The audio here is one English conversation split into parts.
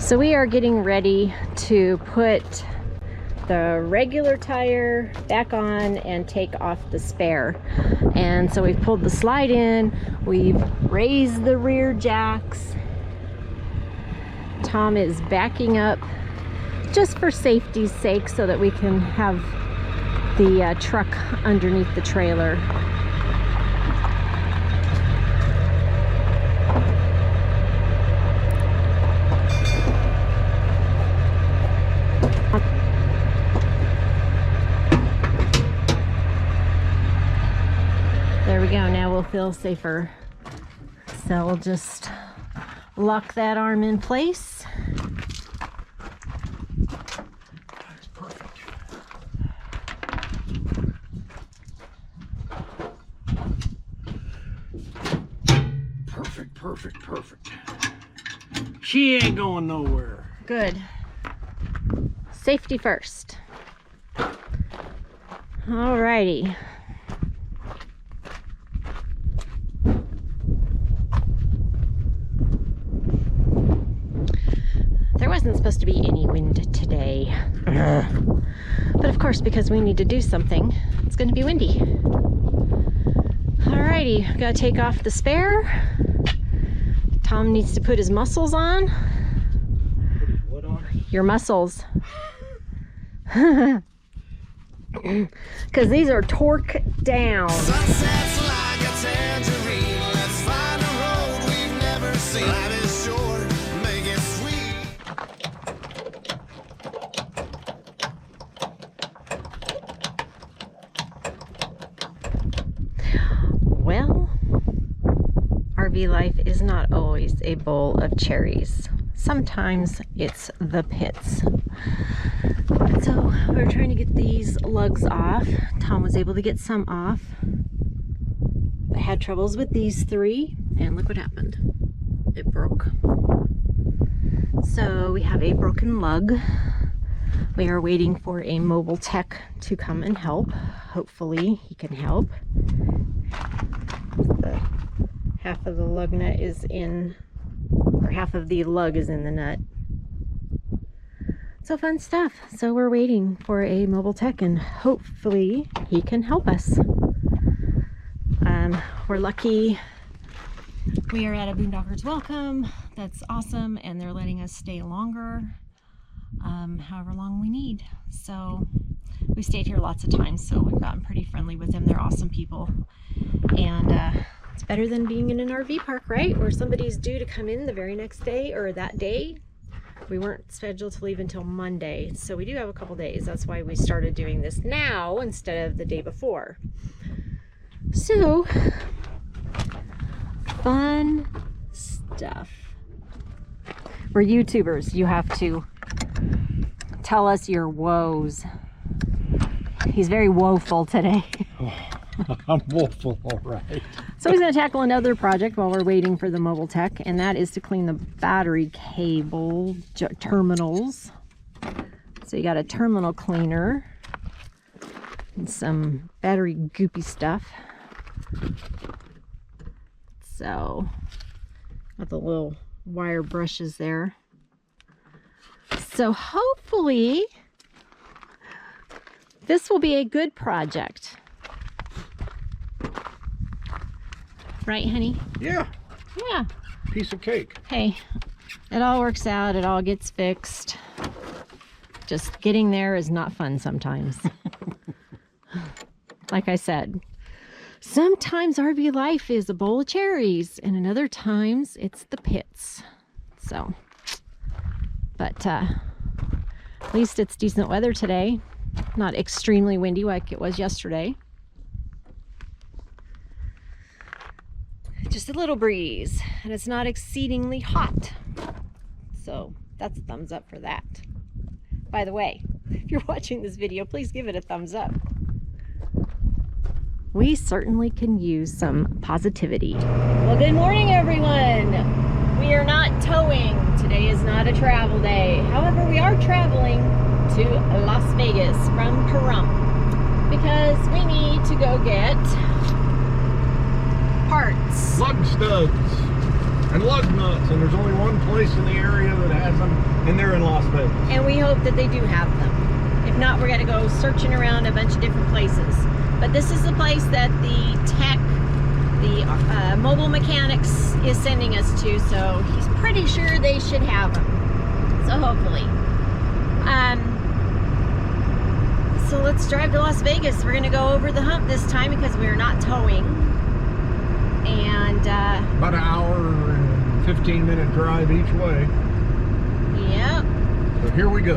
So we are getting ready to put the regular tire back on and take off the spare. And so we've pulled the slide in, we've raised the rear jacks. Tom is backing up just for safety's sake so that we can have the truck underneath the trailer. There we go, now we'll feel safer. So we'll just lock that arm in place. That's perfect. Perfect, perfect, perfect. She ain't going nowhere. Good. Safety first. Alrighty. There wasn't supposed to be any wind today. But of course, because we need to do something, it's going to be windy. Alrighty, gotta take off the spare. Tom needs to put his muscles on. What on? Your muscles. Because these are torque down. Sunsets like a tangerine. Let's find a road we've never seen. Life is short, make it sweet. Well, RV life is not always a bowl of cherries. Sometimes it's the pits. So we're trying to get these lugs off. Tom was able to get some off. I had troubles with these three, and look what happened. It broke. So we have a broken lug. We are waiting for a mobile tech to come and help. Hopefully he can help. Half of the lug nut is in, or half of the lug is in the nut. So fun stuff. So we're waiting for a mobile tech and hopefully he can help us. We're lucky. We are at a Boondockers Welcome. That's awesome, and they're letting us stay longer, however long we need. So we stayed here lots of times, so we've gotten pretty friendly with them. They're awesome people, and it's better than being in an RV park, right? Where somebody's due to come in the very next day or that day. We weren't scheduled to leave until Monday, so we do have a couple days. That's why we started doing this now instead of the day before. So, fun stuff. We're YouTubers. You have to tell us your woes. He's very woeful today. I'm woeful, all right. So he's going to tackle another project while we're waiting for the mobile tech, and that is to clean the battery cable terminals. So you got a terminal cleaner and some battery goopy stuff. So got the little wire brushes there. So hopefully this will be a good project. Right, honey? Yeah, Yeah. piece of cake. Hey, it all works out. It all gets fixed. Just getting there is not fun sometimes. Like I said, sometimes RV life is a bowl of cherries, and in other times it's the pits. So, but at least it's decent weather today. Not extremely windy like it was yesterday. Just a little breeze, and it's not exceedingly hot. So that's a thumbs up for that. By the way, if you're watching this video, please give it a thumbs up. We certainly can use some positivity. Well, good morning, everyone. We are not towing. Today is not a travel day. However, we are traveling to Las Vegas from Pahrump because we need to go get parts. Lug studs and lug nuts, and there's only one place in the area that has them, and they're in Las Vegas. And we hope that they do have them. If not, we're going to go searching around a bunch of different places. But this is the place that the tech, the mobile mechanics is sending us to, so he's pretty sure they should have them. So hopefully. So let's drive to Las Vegas. We're going to go over the hump this time because we're not towing. And About an hour and 15-minute drive each way. yep. So here we go.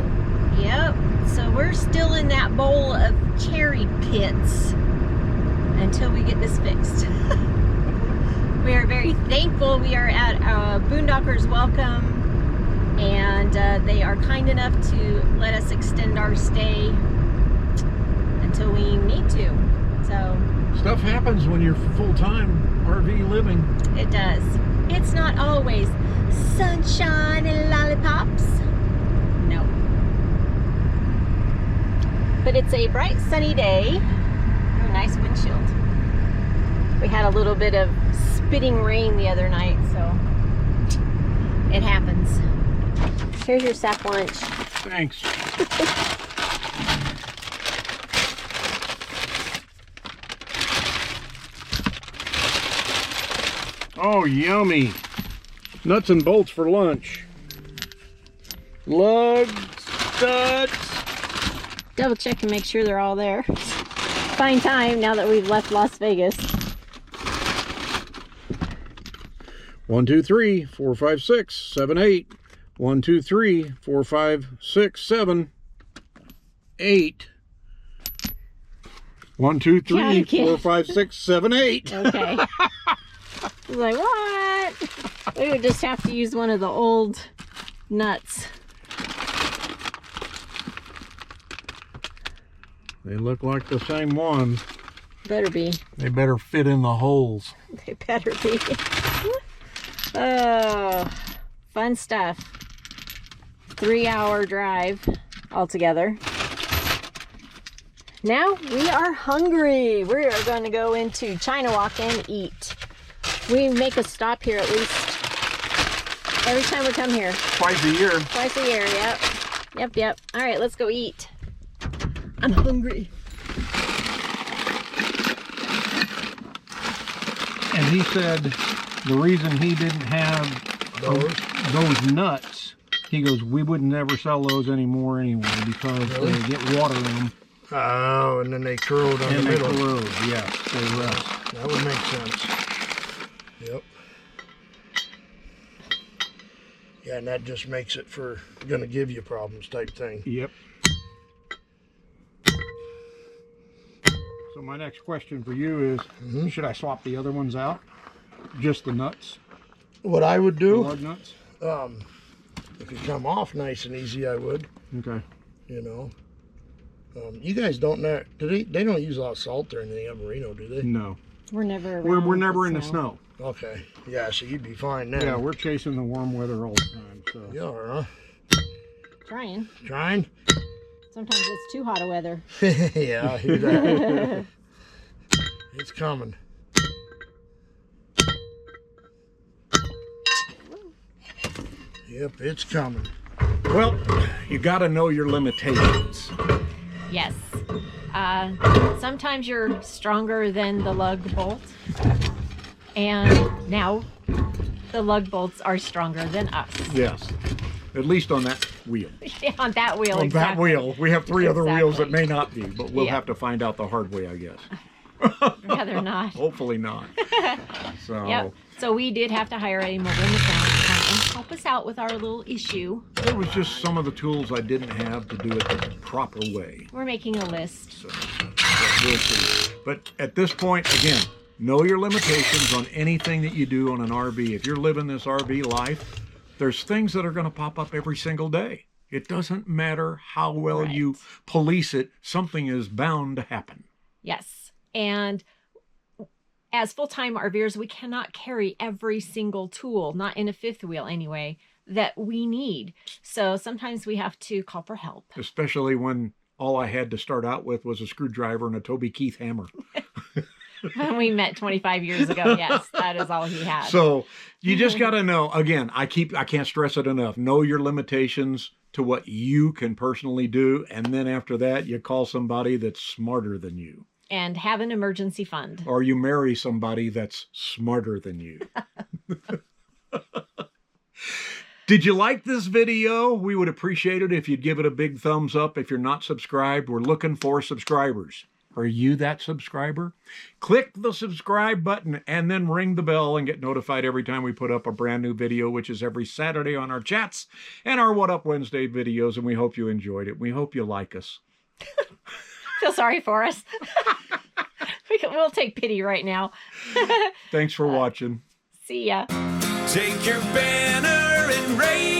Yep. So we're still in that bowl of cherry pits until we get this fixed. We are very thankful. We are at Boondockers Welcome, and they are kind enough to let us extend our stay until we need to. So Stuff happens when you're full-time RV living. it does. It's not always sunshine and lollipops. No. But it's a bright sunny day. A nice windshield. We had a little bit of spitting rain the other night, so it happens. Here's your sack lunch. Thanks. Oh, yummy. Nuts and bolts for lunch. Lugs, studs. Double check and make sure they're all there. Fine time now that we've left Las Vegas. 1, 2, 3, 4, 5, 6, 7, 8. 1, 2, 3, 4, 5, 6, 7, 8. 1, 2, 3, 4, 5, 6, 7, 8. Okay. I was like, what? We would just have to use one of the old nuts. They look like the same ones. Better be. They better fit in the holes. They better be. Oh, fun stuff. 3-hour drive altogether. Now we are hungry. We are going to go into China Walk and eat. We make a stop here at least every time we come here. Twice a year. Twice a year, yep. Yep. All right, let's go eat. I'm hungry. And he said the reason he didn't have those nuts, he goes, we would never sell those anymore anyway because they get water in them. Oh, and then they corrode on the And they middle. corrode, yes, they rust. That would make sense. Yep. Yeah, and that just makes it for gonna give you problems type thing. Yep. So my next question for you is, should I swap the other ones out? Just the nuts? What I would The do, lug nuts? if you come off nice and easy, I would. Okay. You know. You guys don't know, they don't use a lot of salt or anything up in Reno, do they? No. We're never We're around never in the snow. Okay. Yeah, so you'd be fine then. Yeah, we're chasing the warm weather all the time. So. You are, huh? Trying. Trying? Sometimes it's too hot of weather. Yeah, I hear that. It's coming. Yep, it's coming. Well, you got to know your limitations. Yes. Sometimes you're stronger than the lug bolt. And now the lug bolts are stronger than us. Yes. At least on that wheel. On that wheel, On exactly. that wheel. We have 3 other wheels that Exactly. may not be, but we'll Yeah. have to find out the hard way, I guess. Rather not. Hopefully not. So, Yep. So we did have to hire a mobile mechanic to come and help us out with our little issue. it was just some of the tools I didn't have to do it the proper way. We're making a list. So, but we'll see. But at this point, again, know your limitations on anything that you do on an RV. If you're living this RV life, there's things that are going to pop up every single day. It doesn't matter how well Right. you police it, something is bound to happen. Yes. And as full-time RVers, we cannot carry every single tool, not in a fifth wheel anyway, that we need. So sometimes we have to call for help. Especially when all I had to start out with was a screwdriver and a Toby Keith hammer. When we met 25 years ago, yes, that is all he had. So you just got to know, again, I can't stress it enough. Know your limitations to what you can personally do. And then after that, you call somebody that's smarter than you. And have an emergency fund. Or you marry somebody that's smarter than you. Did you like this video? We would appreciate it if you'd give it a big thumbs up. If you're not subscribed, we're looking for subscribers. Are you that subscriber? Click the subscribe button and then ring the bell and get notified every time we put up a brand new video, which is every Saturday on our chats and our What Up Wednesday videos. And we hope you enjoyed it. We hope you like us. Feel sorry for us. We'll take pity right now. Thanks for watching. See ya. Take your banner and raise